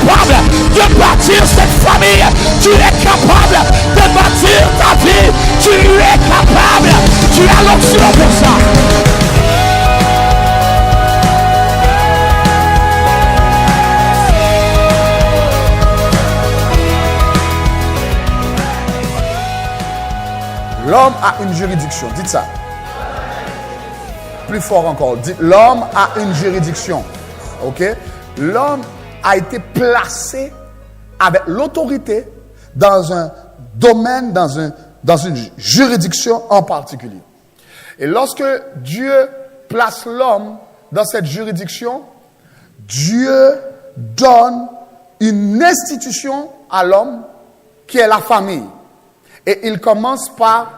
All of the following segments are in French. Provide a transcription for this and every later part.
capable de bâtir cette famille. Tu es capable de bâtir ta vie. Tu es capable. Tu as l'option pour ça. L'homme a une juridiction. Dites ça. Plus fort encore. Dites, l'homme a une juridiction. OK? L'homme a été placé avec l'autorité dans un domaine, dans une juridiction en particulier. Et lorsque Dieu place l'homme dans cette juridiction, Dieu donne une institution à l'homme qui est la famille. Et il commence par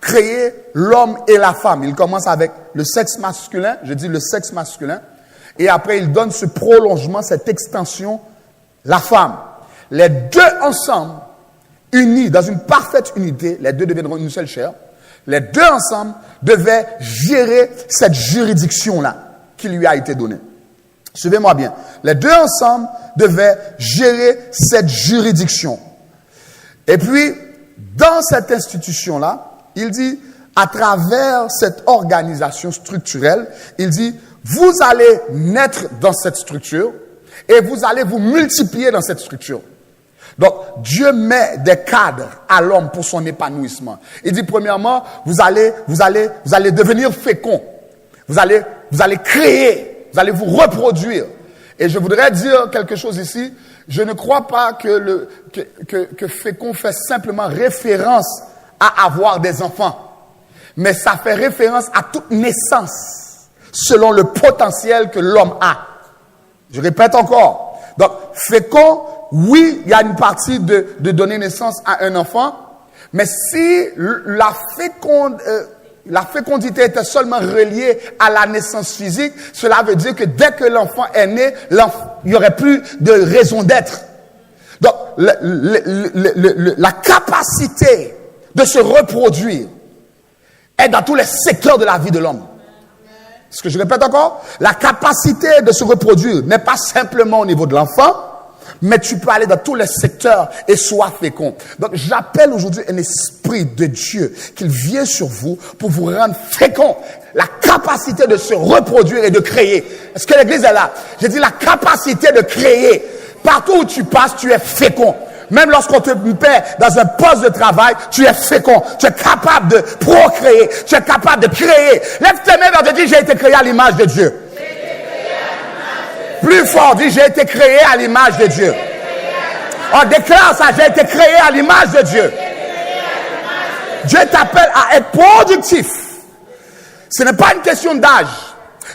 créer l'homme et la femme. Il commence avec le sexe masculin, je dis le sexe masculin, et après il donne ce prolongement, cette extension, la femme. Les deux ensemble, unis dans une parfaite unité, les deux deviendront une seule chair, les deux ensemble devaient gérer cette juridiction-là qui lui a été donnée. Suivez-moi bien. Les deux ensemble devaient gérer cette juridiction. Et puis, dans cette institution-là, il dit, à travers cette organisation structurelle, il dit, vous allez naître dans cette structure et vous allez vous multiplier dans cette structure. Donc, Dieu met des cadres à l'homme pour son épanouissement. Il dit, premièrement, vous allez devenir fécond. Vous allez créer, vous allez vous reproduire. Et je voudrais dire quelque chose ici. Je ne crois pas que fécond fait simplement référence à avoir des enfants. Mais ça fait référence à toute naissance, selon le potentiel que l'homme a. Je répète encore. Donc, fécond, oui, il y a une partie de donner naissance à un enfant, mais si la fécondité était seulement reliée à la naissance physique, cela veut dire que dès que l'enfant est né, il n'y aurait plus de raison d'être. Donc, la capacité de se reproduire est dans tous les secteurs de la vie de l'homme. Ce que je répète encore, la capacité de se reproduire n'est pas simplement au niveau de l'enfant, mais tu peux aller dans tous les secteurs et sois fécond. Donc, j'appelle aujourd'hui un esprit de Dieu qu'il vient sur vous pour vous rendre fécond. La capacité de se reproduire et de créer. Est-ce que l'église est là? J'ai dit la capacité de créer. Partout où tu passes, tu es fécond. Même lorsqu'on te met dans un poste de travail, tu es fécond. Tu es capable de procréer. Tu es capable de créer. Lève tes mains et te dis, j'ai été créé à l'image de Dieu. Plus fort, dis, j'ai été créé à l'image de Dieu. On déclare ça, j'ai été créé à l'image de Dieu. Dieu t'appelle à être productif. Ce n'est pas une question d'âge.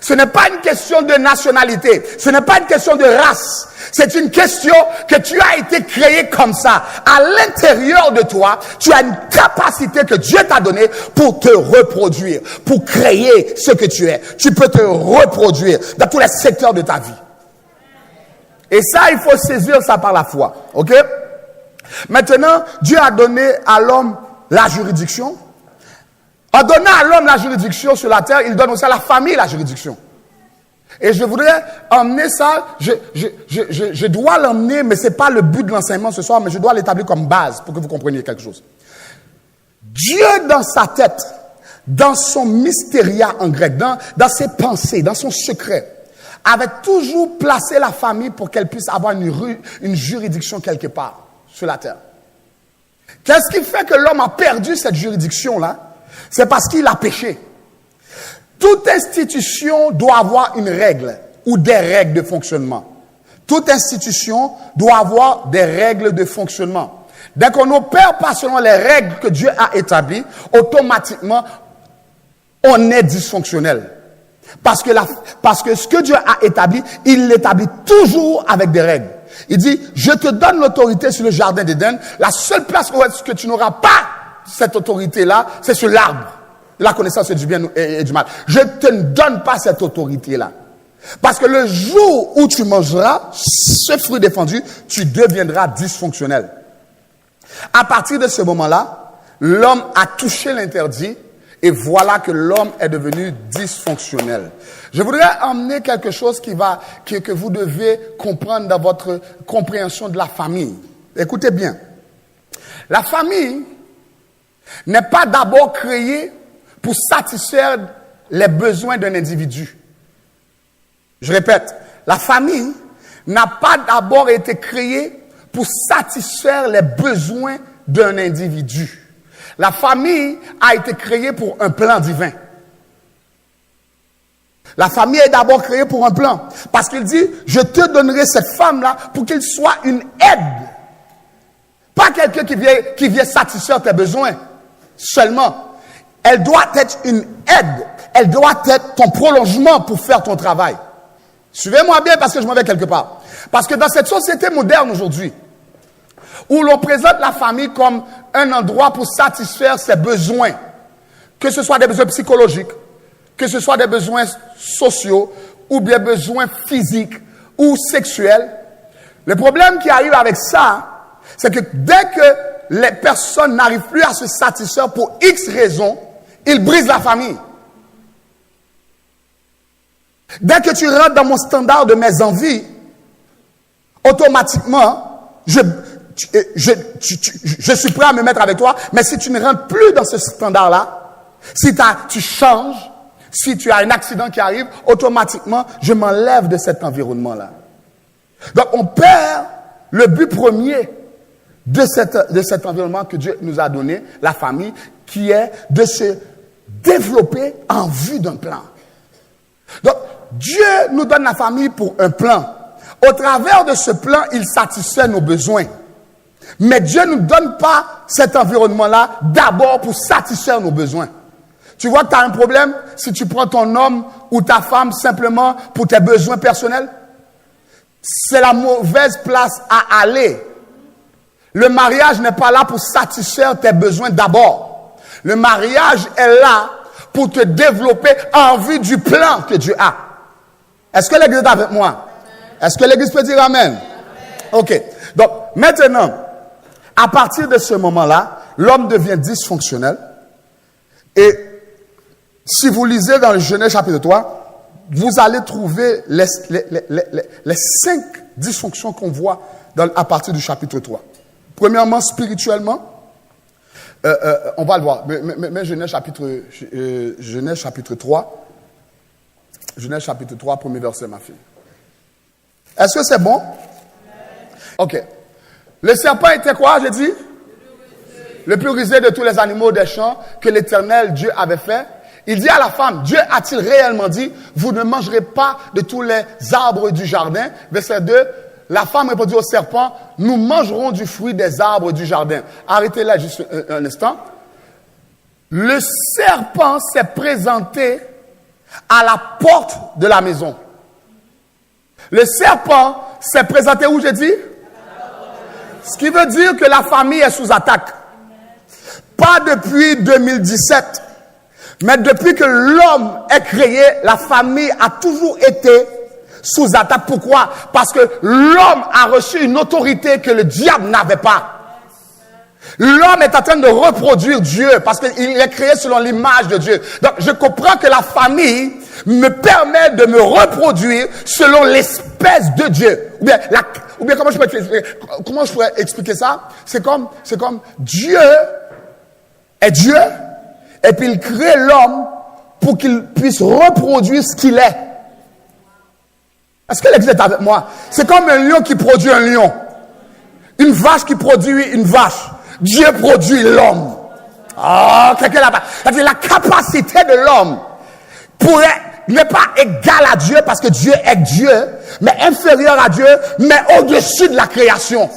Ce n'est pas une question de nationalité. Ce n'est pas une question de race. C'est une question que tu as été créé comme ça. À l'intérieur de toi, tu as une capacité que Dieu t'a donnée pour te reproduire, pour créer ce que tu es. Tu peux te reproduire dans tous les secteurs de ta vie. Et ça, il faut saisir ça par la foi. OK? Maintenant, Dieu a donné à l'homme la juridiction. En donnant à l'homme la juridiction sur la terre, il donne aussi à la famille la juridiction. Et je voudrais emmener ça, je dois l'emmener, mais ce n'est pas le but de l'enseignement ce soir, mais je dois l'établir comme base pour que vous compreniez quelque chose. Dieu, dans sa tête, dans son mystéria en grec, dans ses pensées, dans son secret, avait toujours placé la famille pour qu'elle puisse avoir une juridiction quelque part sur la terre. Qu'est-ce qui fait que l'homme a perdu cette juridiction-là? C'est parce qu'il a péché. Toute institution doit avoir une règle ou des règles de fonctionnement. Toute institution doit avoir des règles de fonctionnement. Dès qu'on n'opère pas selon les règles que Dieu a établies, automatiquement, on est dysfonctionnel. Parce que ce que Dieu a établi, il l'établit toujours avec des règles. Il dit, je te donne l'autorité sur le jardin d'Éden. La seule place où est-ce que tu n'auras pas cette autorité-là, c'est sur l'arbre. La connaissance du bien et du mal. Je ne te donne pas cette autorité-là. Parce que le jour où tu mangeras ce fruit défendu, tu deviendras dysfonctionnel. À partir de ce moment-là, l'homme a touché l'interdit Et voilà que l'homme est devenu dysfonctionnel. Je voudrais emmener quelque chose que vous devez comprendre dans votre compréhension de la famille. Écoutez bien. La famille n'est pas d'abord créée pour satisfaire les besoins d'un individu. Je répète, la famille n'a pas d'abord été créée pour satisfaire les besoins d'un individu. La famille a été créée pour un plan divin. La famille est d'abord créée pour un plan. Parce qu'il dit, je te donnerai cette femme-là pour qu'elle soit une aide. Pas quelqu'un qui vient satisfaire tes besoins seulement. Elle doit être une aide. Elle doit être ton prolongement pour faire ton travail. Suivez-moi bien parce que je m'en vais quelque part. Parce que dans cette société moderne aujourd'hui, où l'on présente la famille comme un endroit pour satisfaire ses besoins, que ce soit des besoins psychologiques, que ce soit des besoins sociaux, ou bien besoins physiques ou sexuels, le problème qui arrive avec ça, c'est que dès que les personnes n'arrivent plus à se satisfaire pour X raisons, ils brisent la famille. Dès que tu rentres dans mon standard de mes envies, automatiquement, je suis prêt à me mettre avec toi, mais si tu ne rentres plus dans ce standard-là, si tu changes, si tu as un accident qui arrive, automatiquement, je m'enlève de cet environnement-là. Donc, on perd le but premier de cet environnement que Dieu nous a donné, la famille, qui est de se développer en vue d'un plan. Donc, Dieu nous donne la famille pour un plan. Au travers de ce plan, il satisfait nos besoins. Mais Dieu ne nous donne pas cet environnement-là d'abord pour satisfaire nos besoins. Tu vois que tu as un problème si tu prends ton homme ou ta femme simplement pour tes besoins personnels? C'est la mauvaise place à aller. Le mariage n'est pas là pour satisfaire tes besoins d'abord. Le mariage est là pour te développer en vue du plan que Dieu a. Est-ce que l'église est avec moi? Est-ce que l'église peut dire amen? Ok. Donc, maintenant, à partir de ce moment-là, l'homme devient dysfonctionnel. Et si vous lisez dans le Genèse chapitre 3, vous allez trouver les 5 dysfonctions qu'on voit à partir du chapitre 3. Premièrement, spirituellement, on va le voir. Mais Genèse chapitre 3. Genèse chapitre 3, premier verset, ma fille. Est-ce que c'est bon? Ok. Le serpent était quoi, j'ai dit? Le plus rusé de tous les animaux des champs que l'Éternel Dieu avait fait. Il dit à la femme, Dieu a-t-il réellement dit, vous ne mangerez pas de tous les arbres du jardin? Verset 2, la femme répondit au serpent, nous mangerons du fruit des arbres du jardin. Arrêtez là juste un instant. Le serpent s'est présenté à la porte de la maison. Le serpent s'est présenté où, j'ai dit? Ce qui veut dire que la famille est sous attaque. Pas depuis 2017, mais depuis que l'homme est créé, la famille a toujours été sous attaque. Pourquoi? Parce que l'homme a reçu une autorité que le diable n'avait pas. L'homme est en train de reproduire Dieu parce qu'il est créé selon l'image de Dieu. Donc, je comprends que la famille me permet de me reproduire selon l'espèce de Dieu. Ou bien comment je pourrais expliquer ça? C'est comme Dieu est Dieu et puis il crée l'homme pour qu'il puisse reproduire ce qu'il est. Est-ce que l'église est avec moi? C'est comme un lion qui produit un lion. Une vache qui produit une vache. Dieu produit l'homme. Oh, quelqu'un là-bas. C'est-à-dire la capacité de l'homme n'est pas égale à Dieu parce que Dieu est Dieu, mais inférieur à Dieu, mais au-dessus de la création.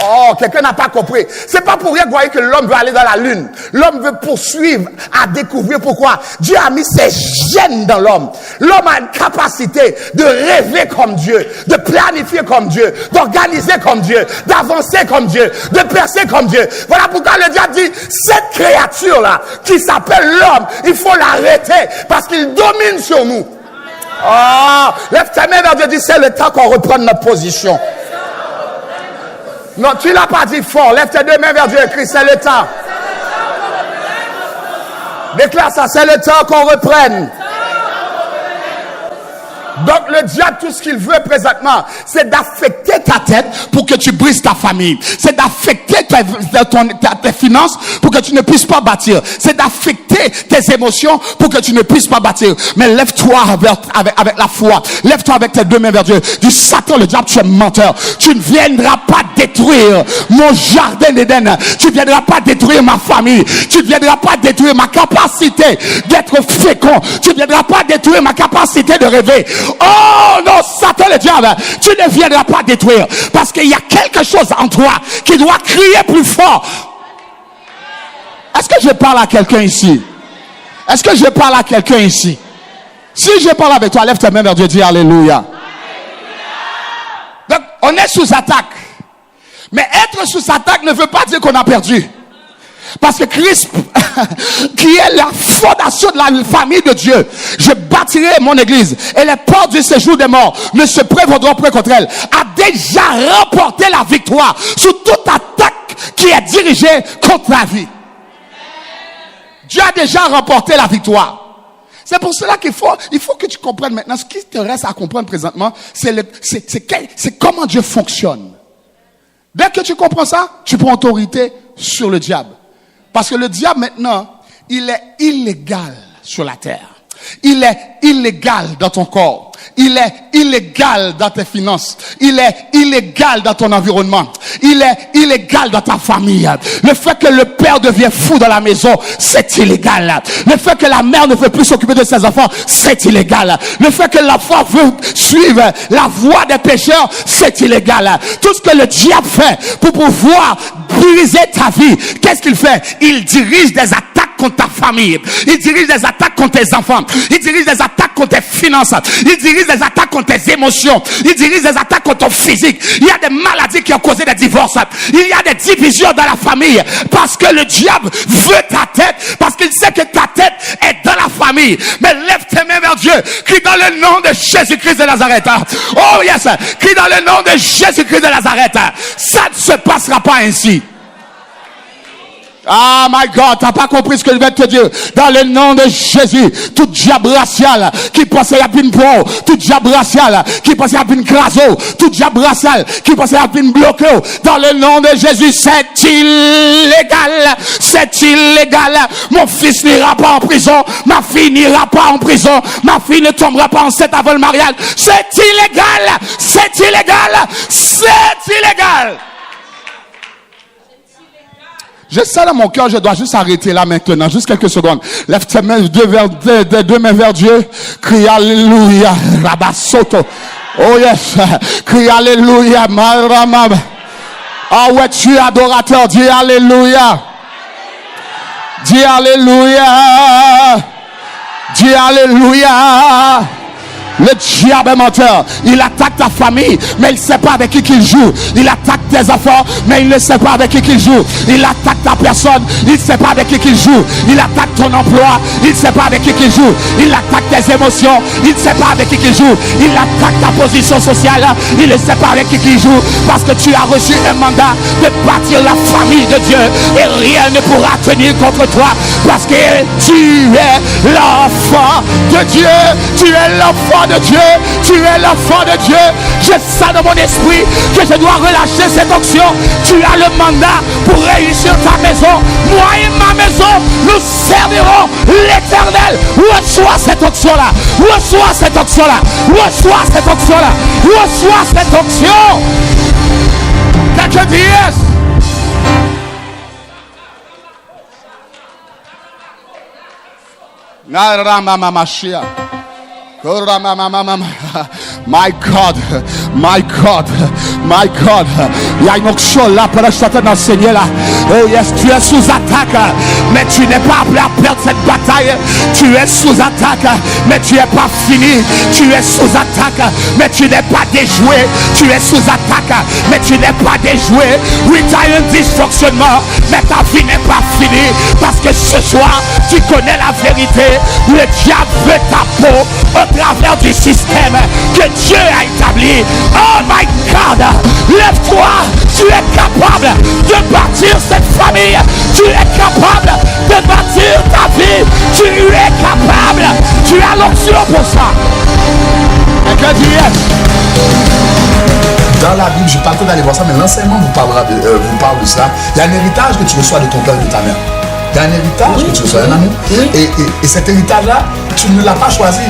Oh, quelqu'un n'a pas compris. C'est pas pour rien que vous voyez que l'homme veut aller dans la lune. L'homme veut poursuivre à découvrir pourquoi. Dieu a mis ses gènes dans l'homme. L'homme a une capacité de rêver comme Dieu, de planifier comme Dieu, d'organiser comme Dieu, d'avancer comme Dieu, de percer comme Dieu. Voilà pourquoi le diable dit, cette créature-là, qui s'appelle l'homme, il faut l'arrêter parce qu'il domine sur nous. Oh, lève ta main vers Dieu, dis, c'est le temps qu'on reprenne notre position. Non, tu ne l'as pas dit fort. Lève tes deux mains vers Dieu et crie, c'est le temps. Déclare ça, c'est le temps qu'on reprenne. Donc le diable, tout ce qu'il veut présentement, c'est d'affecter ta tête pour que tu brises ta famille. C'est d'affecter tes finances pour que tu ne puisses pas bâtir. C'est d'affecter tes émotions pour que tu ne puisses pas bâtir. Mais lève-toi avec la foi. Lève-toi avec tes deux mains vers Dieu. Dis, Satan, le diable, tu es menteur. Tu ne viendras pas détruire mon jardin d'Éden. Tu ne viendras pas détruire ma famille. Tu ne viendras pas détruire ma capacité d'être fécond. Tu ne viendras pas détruire ma capacité de rêver. Oh non, Satan le diable, tu ne viendras pas détruire. Parce qu'il y a quelque chose en toi qui doit crier plus fort. Est-ce que je parle à quelqu'un ici? Est-ce que je parle à quelqu'un ici? Si je parle avec toi, lève ta main vers Dieu, dis Alléluia. Donc, on est sous attaque. Mais être sous attaque ne veut pas dire qu'on a perdu. Parce que Christ, qui est la fondation de la famille de Dieu, je bâtirai mon église et les portes du séjour des morts ne se prévaudront point contre elle, a déjà remporté la victoire sur toute attaque qui est dirigée contre la vie. Dieu a déjà remporté la victoire. C'est pour cela qu'il faut que tu comprennes maintenant. Ce qui te reste à comprendre présentement, c'est comment Dieu fonctionne. Dès que tu comprends ça, tu prends autorité sur le diable. Parce que le diable maintenant, il est illégal sur la terre. Il est illégal dans ton corps. Il est illégal dans tes finances. Il est illégal dans ton environnement. Il est illégal dans ta famille. Le fait que le père devient fou dans la maison, c'est illégal. Le fait que la mère ne veut plus s'occuper de ses enfants, c'est illégal. Le fait que l'enfant veut suivre la voie des pécheurs, c'est illégal. Tout ce que le diable fait pour pouvoir briser ta vie, qu'est-ce qu'il fait? Il dirige des attaques contre ta famille. Il dirige des attaques contre tes enfants. Il dirige des attaques contre tes finances. Il dirige des attaques contre tes émotions. Il dirige des attaques contre ton physique. Il y a des maladies qui ont causé des divorces. Il y a des divisions dans la famille. Parce que le diable veut ta tête. Parce qu'il sait que ta tête est dans la famille. Mais lève tes mains vers Dieu. Crie dans le nom de Jésus-Christ de Nazareth. Oh yes. Crie dans le nom de Jésus-Christ de Nazareth. Ça ne se passera pas ainsi. Ah, my God, t'as pas compris ce que je vais te dire. Dans le nom de Jésus, tout diable racial qui pensait à une pro, tout diable racial qui pensait à une craso, tout diable racial qui pensait à une bloqué, dans le nom de Jésus, c'est illégal. C'est illégal. Mon fils n'ira pas en prison. Ma fille n'ira pas en prison. Ma fille ne tombera pas enceinte avant le mariage. C'est illégal. C'est illégal. C'est illégal. Je sais dans mon cœur, je dois juste arrêter là maintenant, juste quelques secondes. Lève tes mains, deux mains vers Dieu. Crie Alléluia. Rabasoto. Oh yes. Crie Alléluia. Maramam. Ah ouais, tu es adorateur. Dis Alléluia. Dis Alléluia. Dis Alléluia. Le diable est menteur. Il attaque ta famille, mais il ne sait pas avec qui il joue. Il attaque tes enfants, mais il ne sait pas avec qui il joue. Il attaque ta personne, il ne sait pas avec qui il joue. Il attaque ton emploi, il ne sait pas avec qui il joue. Il attaque tes émotions, il ne sait pas avec qui il joue. Il attaque ta position sociale, il ne sait pas avec qui il joue. Parce que tu as reçu un mandat de bâtir la famille de Dieu. Et rien ne pourra tenir contre toi. Parce que tu es l'enfant de Dieu. Tu es l'enfant de Dieu, tu es l'enfant de Dieu. Je sens dans mon esprit que je dois relâcher cette onction. Tu as le mandat pour réussir ta maison. Moi et ma maison, nous servirons l'Éternel. Reçois cette onction-là. Reçois cette onction-là. Reçois cette onction-là. Reçois cette onction. Quelqu'un dit yes. My God, my God, my God. Il y a une onction là pendant que je suis en train d'enseigner là. Oh yes, tu es sous attaque, mais tu n'es pas appelé à perdre cette bataille. Tu es sous attaque, mais tu n'es pas fini. Tu es sous attaque, mais tu n'es pas déjoué. Tu es sous attaque, mais tu n'es pas déjoué. Oui, tu as un dysfonctionnement, mais ta vie n'est pas finie. Parce que ce soir, tu connais la vérité. Le diable veut ta peau au travers du système que Dieu a établi. Oh my God, lève-toi. Tu es capable de bâtir cette famille. Tu es capable de bâtir ta vie. vie. Tu es capable. Tu as l'onction pour ça. Quelqu'un dit yes. Dans la Bible, je ne vais pas trop d'aller voir ça, mais l'enseignement vous parle de ça. Il y a un héritage que tu reçois de ton père et de ta mère. Il y a un héritage que tu reçois, un ami. Et cet héritage-là, tu ne l'as pas choisi.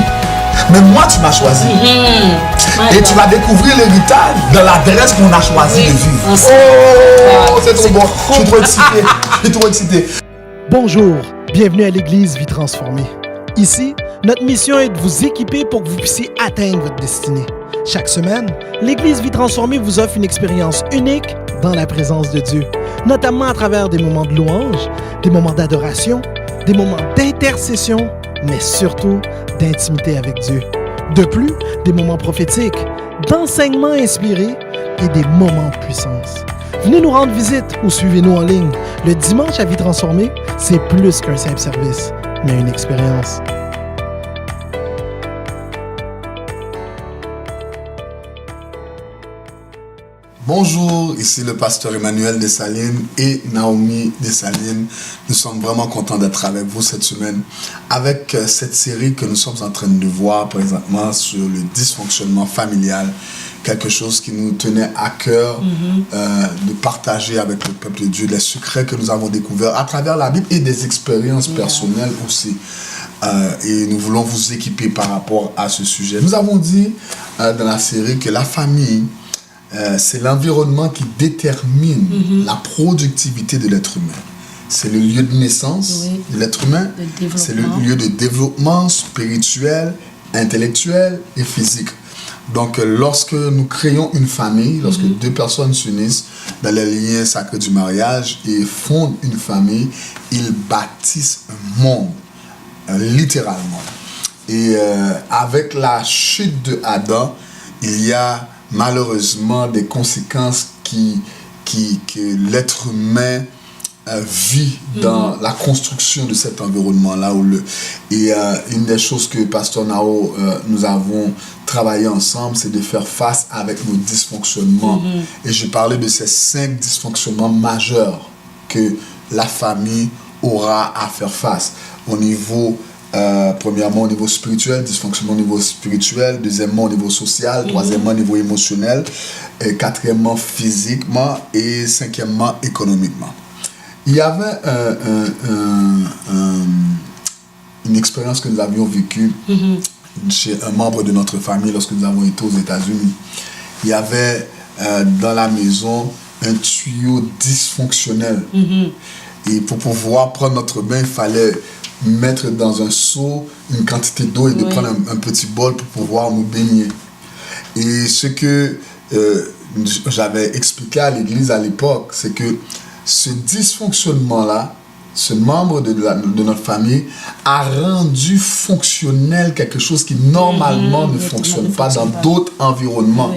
Mais moi, tu m'as choisi. Et tu vas découvrir l'héritage dans l'adresse qu'on a choisi de vivre. Oh, c'est trop bon. Je suis trop excité. Je suis trop excité. Bonjour, bienvenue à l'église Vie Transformée. Ici, notre mission est de vous équiper pour que vous puissiez atteindre votre destinée. Chaque semaine, l'église Vie Transformée vous offre une expérience unique dans la présence de Dieu, notamment à travers des moments de louange, des moments d'adoration, des moments d'intercession, mais surtout d'intimité avec Dieu. De plus, des moments prophétiques, d'enseignements inspirés et des moments de puissance. Venez nous rendre visite ou suivez-nous en ligne. Le dimanche à Vie Transformée, c'est plus qu'un simple service, mais une expérience. Bonjour, ici le pasteur Emmanuel Dessalines et Naomi Dessalines. Nous sommes vraiment contents d'être avec vous cette semaine avec cette série que nous sommes en train de voir présentement sur le dysfonctionnement familial. Quelque chose qui nous tenait à cœur de partager avec le peuple de Dieu, les secrets que nous avons découverts à travers la Bible et des expériences personnelles aussi. Et nous voulons vous équiper par rapport à ce sujet. Nous avons dit dans la série que la famille, c'est l'environnement qui détermine la productivité de l'être humain. C'est le lieu de naissance de l'être humain. C'est le lieu de développement spirituel, intellectuel et physique. Donc, lorsque nous créons une famille, lorsque deux personnes s'unissent dans les liens sacrés du mariage et fondent une famille, ils bâtissent un monde, littéralement. Et avec la chute de Adam, il y a malheureusement des conséquences que l'être humain vit dans la construction de cet environnement-là. Et une des choses que Pasteur Nao, nous avons travaillé ensemble, c'est de faire face avec nos dysfonctionnements. Et j'ai parlé de ces 5 dysfonctionnements majeurs que la famille aura à faire face au niveau premièrement au niveau spirituel, dysfonctionnement au niveau spirituel, deuxièmement au niveau social, troisièmement au niveau émotionnel, et quatrièmement physiquement et cinquièmement économiquement. Il y avait une expérience que nous avions vécue chez un membre de notre famille lorsque nous avons été aux États-Unis. Il y avait dans la maison un tuyau dysfonctionnel. Et pour pouvoir prendre notre bain, il fallait mettre dans un seau une quantité d'eau et de prendre un petit bol pour pouvoir nous baigner. Et ce que j'avais expliqué à l'église à l'époque, c'est que ce dysfonctionnement-là, ce membre de notre famille a rendu fonctionnel quelque chose qui normalement ne fonctionne pas dans d'autres environnements.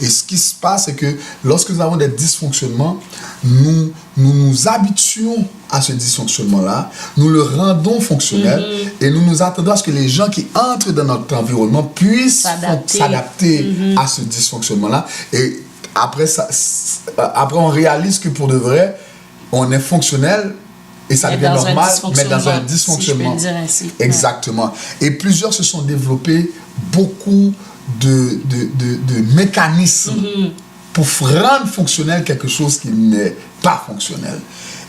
Et ce qui se passe, c'est que lorsque nous avons des dysfonctionnements, nous nous habituons à ce dysfonctionnement-là, nous le rendons fonctionnel et nous nous attendons à ce que les gens qui entrent dans notre environnement puissent s'adapter à ce dysfonctionnement-là. Et après, on réalise que pour de vrai, on est fonctionnel et ça devient normal, mais dans un dysfonctionnement. Si je peux le dire ainsi. Exactement. Et plusieurs se sont développés beaucoup de mécanismes pour rendre fonctionnel quelque chose qui n'est pas fonctionnel.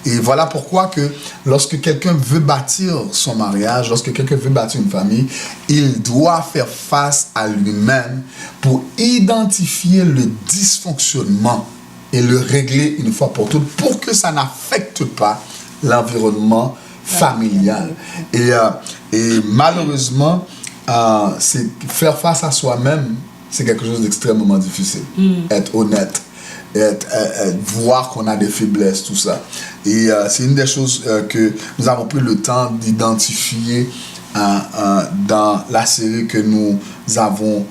Et voilà pourquoi que lorsque quelqu'un veut bâtir son mariage, lorsque quelqu'un veut bâtir une famille, il doit faire face à lui-même pour identifier le dysfonctionnement et le régler une fois pour toutes pour que ça n'affecte pas l'environnement familial. Et malheureusement, c'est faire face à soi-même, c'est quelque chose d'extrêmement difficile. Être honnête, voir qu'on a des faiblesses, tout ça. Et c'est une des choses que nous avons pris le temps d'identifier dans la série que nous avons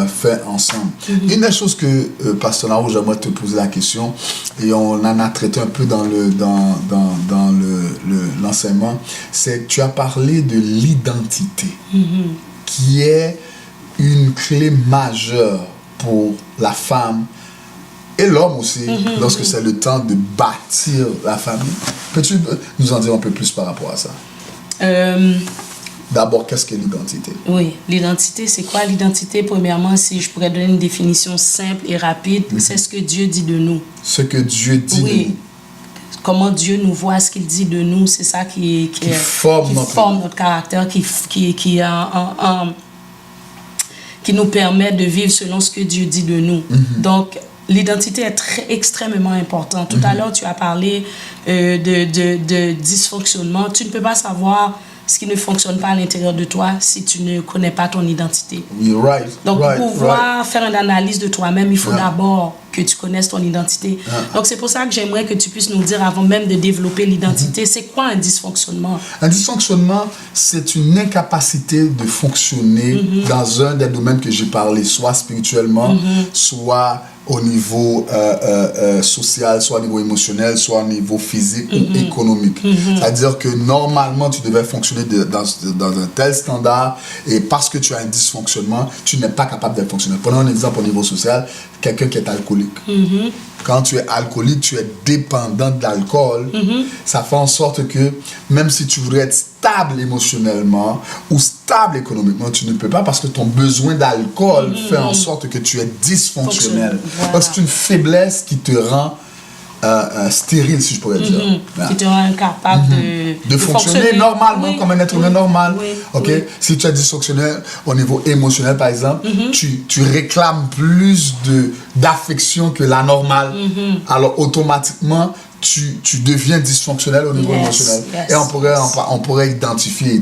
fait ensemble. Une des choses que Pasteur Nao, j'aimerais te poser la question, et on en a traité un peu dans l'enseignement, c'est que tu as parlé de l'identité, qui est une clé majeure pour la femme et l'homme aussi, lorsque c'est le temps de bâtir la famille. Peux-tu nous en dire un peu plus par rapport à ça? D'abord, qu'est-ce que l'identité? Oui, l'identité, c'est quoi l'identité? Premièrement, si je pourrais donner une définition simple et rapide, c'est ce que Dieu dit de nous. Ce que Dieu dit de nous. Comment Dieu nous voit, ce qu'il dit de nous, c'est ça qui forme notre caractère, qui nous permet de vivre selon ce que Dieu dit de nous. Donc, l'identité est extrêmement importante. Tout à l'heure, tu as parlé de dysfonctionnement. Tu ne peux pas savoir ce qui ne fonctionne pas à l'intérieur de toi si tu ne connais pas ton identité. Donc, pour pouvoir faire une analyse de toi-même, il faut d'abord que tu connaisses ton identité. Donc, c'est pour ça que j'aimerais que tu puisses nous dire, avant même de développer l'identité, c'est quoi un dysfonctionnement? Un dysfonctionnement, c'est une incapacité de fonctionner dans un des domaines que j'ai parlé, soit spirituellement, soit au niveau social, soit au niveau émotionnel, soit au niveau physique ou économique. C'est-à-dire que normalement, tu devais fonctionner dans un tel standard et parce que tu as un dysfonctionnement, tu n'es pas capable de fonctionner. Prenons un exemple au niveau social, quelqu'un qui est alcoolique. Quand tu es alcoolique, tu es dépendant de l'alcool. Ça fait en sorte que même si tu voudrais être stable émotionnellement ou stable économiquement, tu ne peux pas parce que ton besoin d'alcool fait en sorte que tu es dysfonctionnel. Donc c'est une faiblesse qui te rend stérile, si je pourrais dire. Qui te rend incapable de fonctionner normalement comme un être humain normal. Si tu es dysfonctionnel au niveau émotionnel, par exemple, tu réclames plus d'affection que la normale. Alors automatiquement, tu deviens dysfonctionnel au niveau émotionnel. Et on pourrait identifier.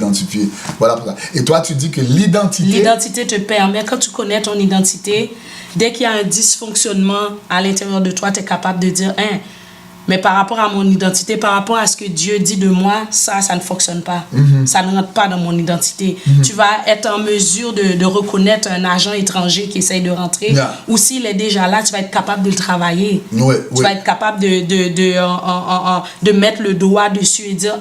Voilà pour ça. Et toi, tu dis que l'identité... L'identité te permet, quand tu connais ton identité, dès qu'il y a un dysfonctionnement à l'intérieur de toi, tu es capable de dire, mais par rapport à mon identité, par rapport à ce que Dieu dit de moi, ça ne fonctionne pas. Ça ne rentre pas dans mon identité. Tu vas être en mesure de reconnaître un agent étranger qui essaye de rentrer. Ou s'il est déjà là, tu vas être capable de le travailler. Tu vas être capable de mettre le doigt dessus et dire,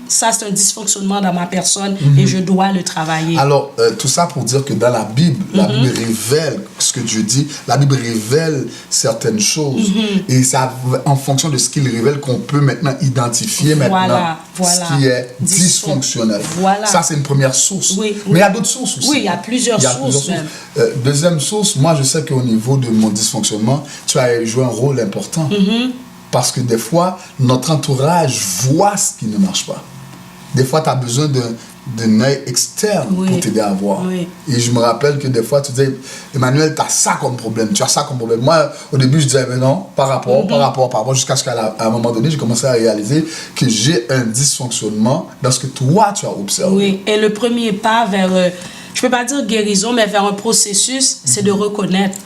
ça c'est un dysfonctionnement dans ma personne et je dois le travailler. Alors, tout ça pour dire que dans la Bible révèle ce que Dieu dit. La Bible révèle certaines choses. Et ça, en fonction de ce qu'il révèle, qu'on peut maintenant identifier ce qui est dysfonctionnel. Ça, c'est une première source. Mais il y a d'autres sources aussi. Oui, il y a plusieurs sources. Deuxième source, moi, je sais qu'au niveau de mon dysfonctionnement, tu as joué un rôle important. Parce que des fois, notre entourage voit ce qui ne marche pas. Des fois, tu as besoin d'un œil externe pour t'aider à voir. Et je me rappelle que des fois, tu disais, Emmanuel, tu as ça comme problème, Moi, au début, je disais, mais non, par rapport, jusqu'à ce qu'à un moment donné, j'ai commencé à réaliser que j'ai un dysfonctionnement dans ce que toi, tu as observé. Oui, et le premier pas vers, je ne peux pas dire guérison, mais vers un processus, c'est de reconnaître.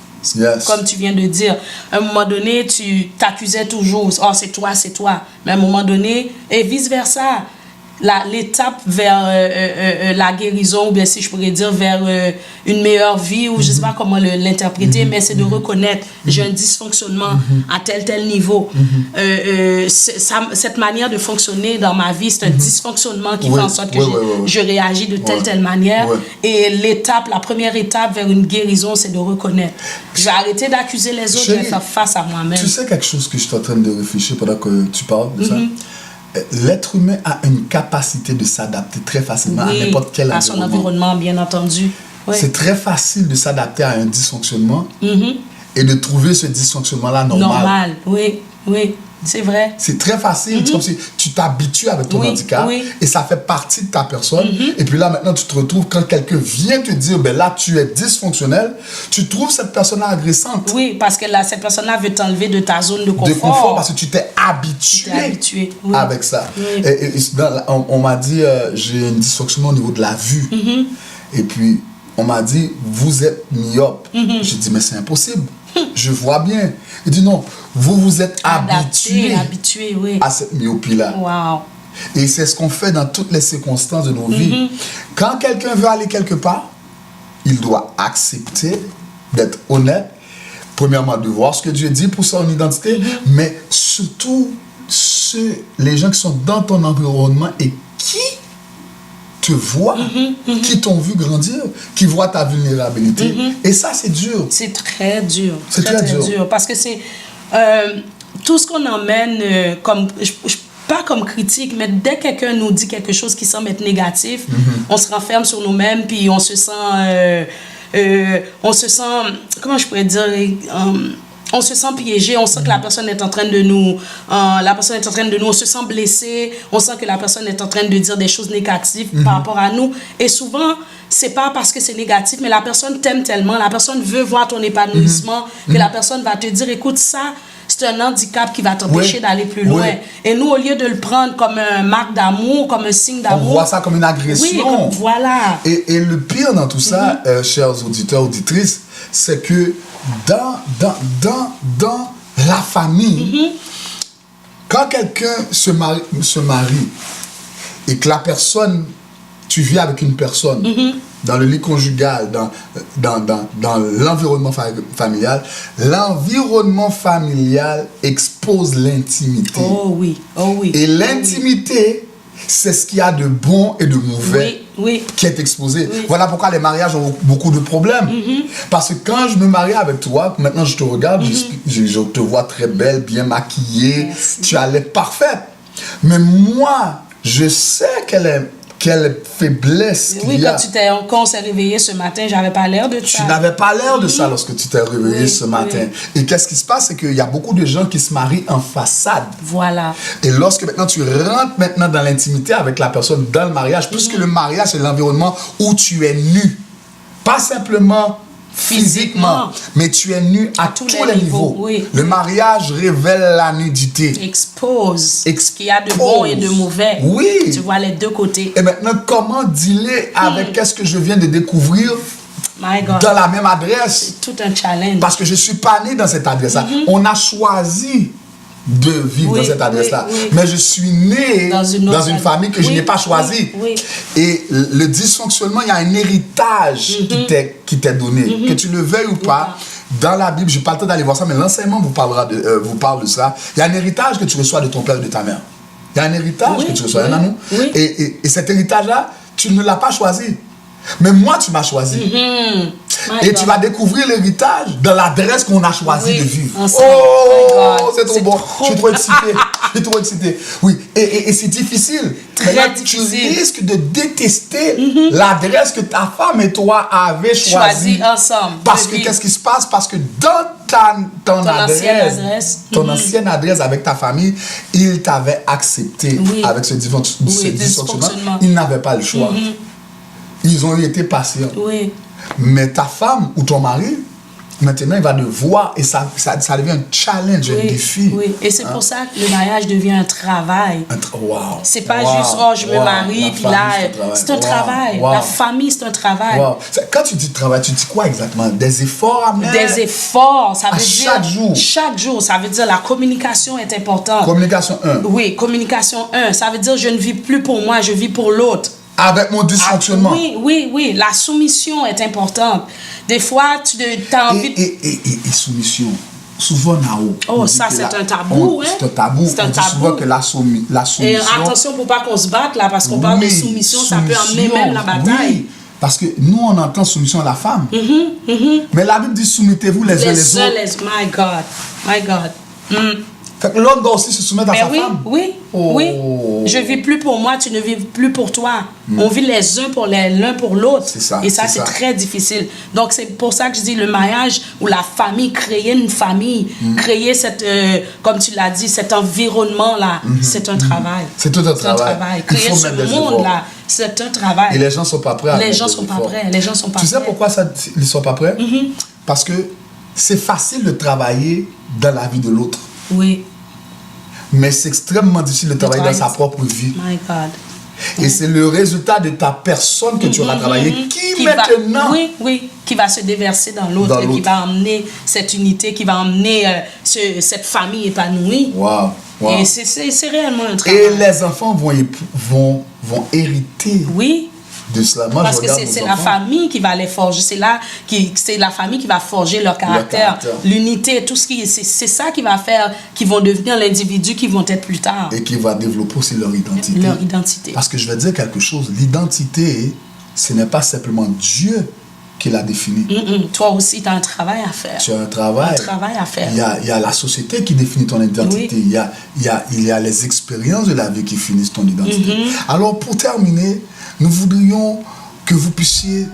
Comme tu viens de dire, à un moment donné, tu t'accusais toujours, c'est toi. Mais à un moment donné, et vice-versa. L'étape vers la guérison, ou bien si je pourrais dire vers une meilleure vie, ou je ne sais pas comment l'interpréter, mais c'est de reconnaître j'ai un dysfonctionnement à tel niveau. Cette manière de fonctionner dans ma vie, c'est un dysfonctionnement qui fait en sorte que je réagis de telle manière. Et la première étape vers une guérison, c'est de reconnaître. Je vais arrêter d'accuser les autres, je vais faire face à moi-même. Tu sais quelque chose que je suis en train de réfléchir pendant que tu parles de ça? L'être humain a une capacité de s'adapter très facilement à n'importe quel environnement. À son environnement, bien entendu. C'est très facile de s'adapter à un dysfonctionnement et de trouver ce dysfonctionnement-là normal. Oui, c'est vrai. C'est très facile. C'est comme si tu t'habitues avec ton handicap et ça fait partie de ta personne. Et puis là, maintenant, tu te retrouves, quand quelqu'un vient te dire, là, tu es dysfonctionnel, tu trouves cette personne-là agressante. Oui, parce que cette personne-là veut t'enlever de ta zone de confort. Parce que tu t'es habitué avec ça. Et on m'a dit, j'ai un dysfonctionnement au niveau de la vue. Et puis, on m'a dit, vous êtes myope. J'ai dit, mais c'est impossible. Je vois bien. Il dit non, vous êtes habitué à cette myopie-là. Et c'est ce qu'on fait dans toutes les circonstances de nos vies. Quand quelqu'un veut aller quelque part, il doit accepter d'être honnête. Premièrement, de voir ce que Dieu dit pour son identité, mais surtout les gens qui sont dans ton environnement et qui te voient, qui t'ont vu grandir, qui voient ta vulnérabilité. Et ça, c'est dur. C'est très dur. C'est très dur. Parce que c'est tout ce qu'on emmène comme... pas comme critique, mais dès que quelqu'un nous dit quelque chose qui semble être négatif, on se renferme sur nous-mêmes, puis on se sent, comment je pourrais dire, on se sent piégé, on sent que la personne est en train de nous, on se sent blessé, on sent que la personne est en train de dire des choses négatives par rapport à nous. Et souvent, c'est pas parce que c'est négatif, mais la personne t'aime tellement, la personne veut voir ton épanouissement, que la personne va te dire, écoute, ça, c'est un handicap qui va t'empêcher d'aller plus loin. Et nous, au lieu de le prendre comme un marque d'amour, comme un signe d'amour, on voit ça comme une agression. Oui, voilà. Et le pire dans tout ça, chers auditeurs, auditrices, c'est que dans la famille, quand quelqu'un se marie et que la personne, tu vis avec une personne, dans le lit conjugal, dans l'environnement familial, l'environnement familial expose l'intimité. Oh oui, oh oui. Et l'intimité, c'est ce qu'il y a de bon et de mauvais qui est exposé. Oui. Voilà pourquoi les mariages ont beaucoup de problèmes. Parce que quand je me marie avec toi, maintenant je te regarde, je te vois très belle, bien maquillée, tu as l'air parfaite. Mais moi, je sais quelle faiblesse qu'il y a. Quand on s'est réveillé ce matin, j'avais pas l'air de ça. Tu n'avais pas l'air de ça lorsque tu t'es réveillé ce matin. Et qu'est-ce qui se passe? C'est qu'il y a beaucoup de gens qui se marient en façade. Voilà. Et lorsque maintenant tu rentres dans l'intimité avec la personne dans le mariage, puisque le mariage c'est l'environnement où tu es nu. Pas simplement physiquement, mais tu es nu à tous les niveaux. Oui. Le mariage révèle la nudité. Expose ce qu'il y a de bon et de mauvais. Oui. Tu vois les deux côtés. Et maintenant, comment dealer avec qu'est-ce que je viens de découvrir dans la même adresse? C'est tout un challenge. Parce que je ne suis pas né dans cette adresse-là. On a choisi de vivre dans cette adresse-là. Mais je suis né dans une famille que je n'ai pas choisie. Et le dysfonctionnement, il y a un héritage qui t'est donné. Que tu le veuilles ou pas, dans la Bible, je n'ai pas le temps d'aller voir ça, mais l'enseignement vous parle de ça. Il y a un héritage que tu reçois de ton père et de ta mère. Il y a un héritage que tu reçois. Et cet héritage-là, tu ne l'as pas choisi. Mais moi, tu m'as choisi. Et tu vas découvrir l'héritage dans l'adresse qu'on a choisi de vivre. Oh, c'est trop bon. Je suis trop excité. Oui, et c'est difficile. Très difficile. Tu risques de détester l'adresse que ta femme et toi avez choisie ensemble. Parce que qu'est-ce qui se passe? Parce que dans ton ancienne adresse avec ta famille, il t'avait accepté avec ce dysfonctionnement. Il n'avait pas le choix. Ils ont été patients. Oui. Mais ta femme ou ton mari, maintenant, il va devoir, et ça devient un challenge, un défi. Oui, et c'est pour ça que le mariage devient un travail. C'est pas juste, je me marie, puis là, c'est un travail. La famille, c'est un travail. Quand tu dis travail, tu dis quoi exactement? Des efforts à mettre? Des efforts, ça veut dire... Chaque jour? Chaque jour, ça veut dire la communication est importante. Communication 1. Oui, communication 1. Ça veut dire je ne vis plus pour moi, je vis pour l'autre. Avec mon dysfonctionnement. Oui. La soumission est importante. Des fois, tu as envie... Et soumission. Souvent, Nao. Oh, ça, c'est un tabou. C'est un tabou. C'est un tabou. Souvent que la soumission... Et attention pour pas qu'on se batte, là, parce qu'on parle de soumission, ça peut emmener même la bataille. Oui, parce que nous, on entend soumission à la femme. Mais la Bible dit soumettez-vous les uns les autres. My God. Fait que l'homme doit aussi se soumettre à sa femme. Oui. Je vis plus pour moi, tu ne vis plus pour toi. On vit l'un pour l'autre. Et ça, c'est très difficile. Donc, c'est pour ça que je dis le mariage ou la famille, créer une famille, créer comme tu l'as dit, cet environnement-là, c'est un travail. C'est tout un travail. Créer ce monde-là, c'est un travail. Et les gens ne sont pas prêts. Les gens ne sont pas prêts. Tu sais pourquoi ils ne sont pas prêts? Parce que c'est facile de travailler dans la vie de l'autre. Oui. Mais c'est extrêmement difficile de travailler dans sa propre vie. My God. Et c'est le résultat de ta personne que tu auras travaillé qui maintenant... qui va se déverser dans l'autre, qui va emmener cette unité, qui va emmener cette famille épanouie. Wow. Et c'est réellement un travail. Et les enfants vont hériter. Oui. De cela. Parce que c'est la famille qui va les forger, c'est la famille qui va forger leur caractère, l'unité, tout ce qui c'est ça qui va faire qu'ils vont devenir l'individu qu'ils vont être plus tard. Et qui va développer aussi leur identité. Leur identité. Parce que je vais dire quelque chose, l'identité, ce n'est pas simplement Dieu qu'il a défini. Toi aussi, tu as un travail à faire. Tu as un travail. Un travail à faire. Il y a la société qui définit ton identité. Oui. Il y a les expériences de la vie qui finissent ton identité. Alors, pour terminer, nous voudrions que vous puissiez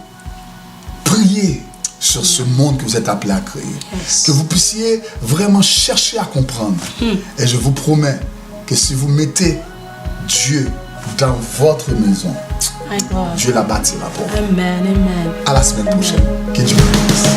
prier sur ce monde que vous êtes appelé à créer. Yes. Que vous puissiez vraiment chercher à comprendre. Et je vous promets que si vous mettez Dieu dans votre maison, My God. Dieu la bâtira pour vous. Amen, amen. À la semaine prochaine. Que Dieu vous bénisse.